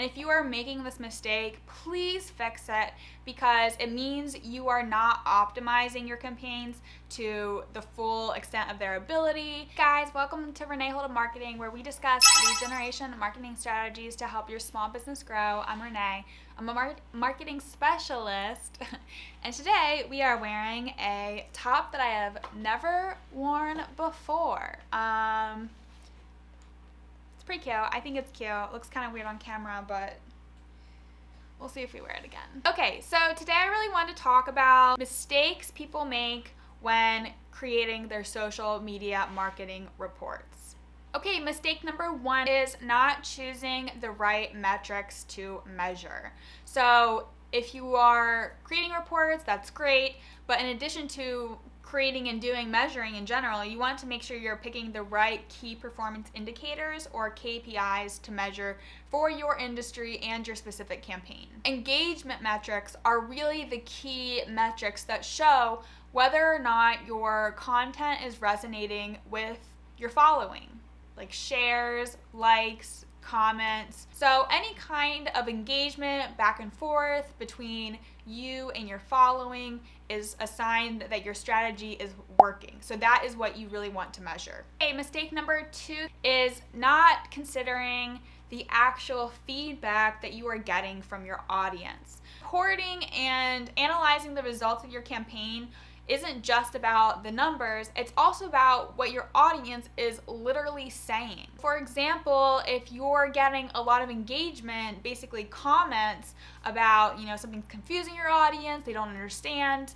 And if you are making this mistake, please fix it, because it means you are not optimizing your campaigns to the full extent of their ability. Guys, welcome to Renee Holden Marketing, where we discuss lead generation and marketing strategies to help your small business grow. I'm Renee. I'm a marketing specialist, and today we are wearing a top that I have never worn before. It's pretty cute. I think it's cute. It looks kind of weird on camera, but we'll see if we wear it again. Okay, so today I really want to talk about mistakes people make when creating their social media marketing reports. Okay, mistake number one is not choosing the right metrics to measure. So if you are creating reports, that's great, but in addition to creating and doing measuring in general, you want to make sure you're picking the right key performance indicators or KPIs to measure for your industry and your specific campaign. Engagement metrics are really the key metrics that show whether or not your content is resonating with your following, like shares, likes, comments. So any kind of engagement back and forth between you and your following is a sign that your strategy is working. So that is what you really want to measure. Okay, mistake number two is not considering the actual feedback that you are getting from your audience. Reporting and analyzing the results of your campaign isn't just about the numbers, it's also about what your audience is literally saying. For example, if you're getting a lot of engagement, basically comments about, something's confusing your audience, they don't understand,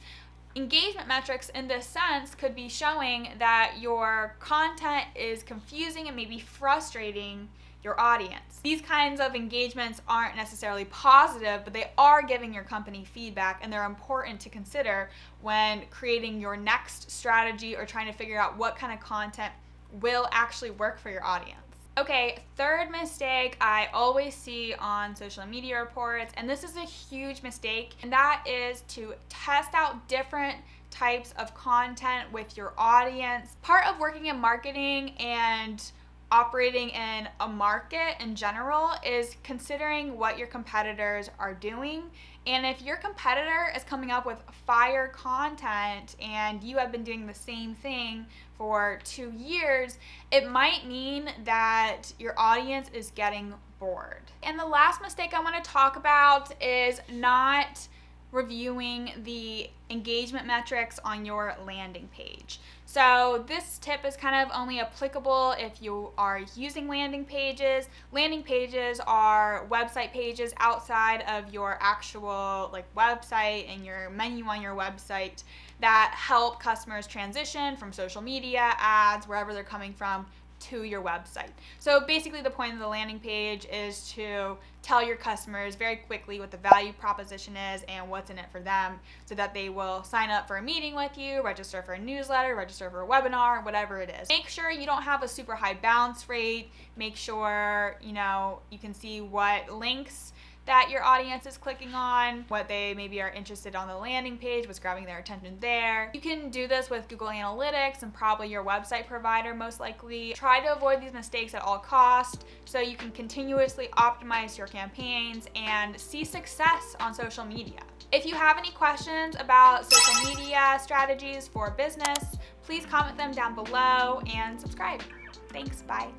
engagement metrics in this sense could be showing that your content is confusing and maybe frustrating your audience. These kinds of engagements aren't necessarily positive, but they are giving your company feedback, and they're important to consider when creating your next strategy or trying to figure out what kind of content will actually work for your audience. Okay, third mistake I always see on social media reports, and this is a huge mistake, and that is to test out different types of content with your audience. Part of working in marketing and operating in a market in general is considering what your competitors are doing. And if your competitor is coming up with fire content and you have been doing the same thing for 2 years, it might mean that your audience is getting bored. And the last mistake I want to talk about is not reviewing the engagement metrics on your landing page. So this tip is kind of only applicable if you are using landing pages. Landing pages are website pages outside of your actual website and your menu on your website that help customers transition from social media, ads, wherever they're coming from, to your website. So basically the point of the landing page is to tell your customers very quickly what the value proposition is and what's in it for them, so that they will sign up for a meeting with you, register for a newsletter, register for a webinar, whatever it is. Make sure you don't have a super high bounce rate. Make sure you can see what links that your audience is clicking on, what they maybe are interested on the landing page, what's grabbing their attention there. You can do this with Google Analytics and probably your website provider most likely. Try to avoid these mistakes at all costs so you can continuously optimize your campaigns and see success on social media. If you have any questions about social media strategies for business, please comment them down below and subscribe. Thanks, bye.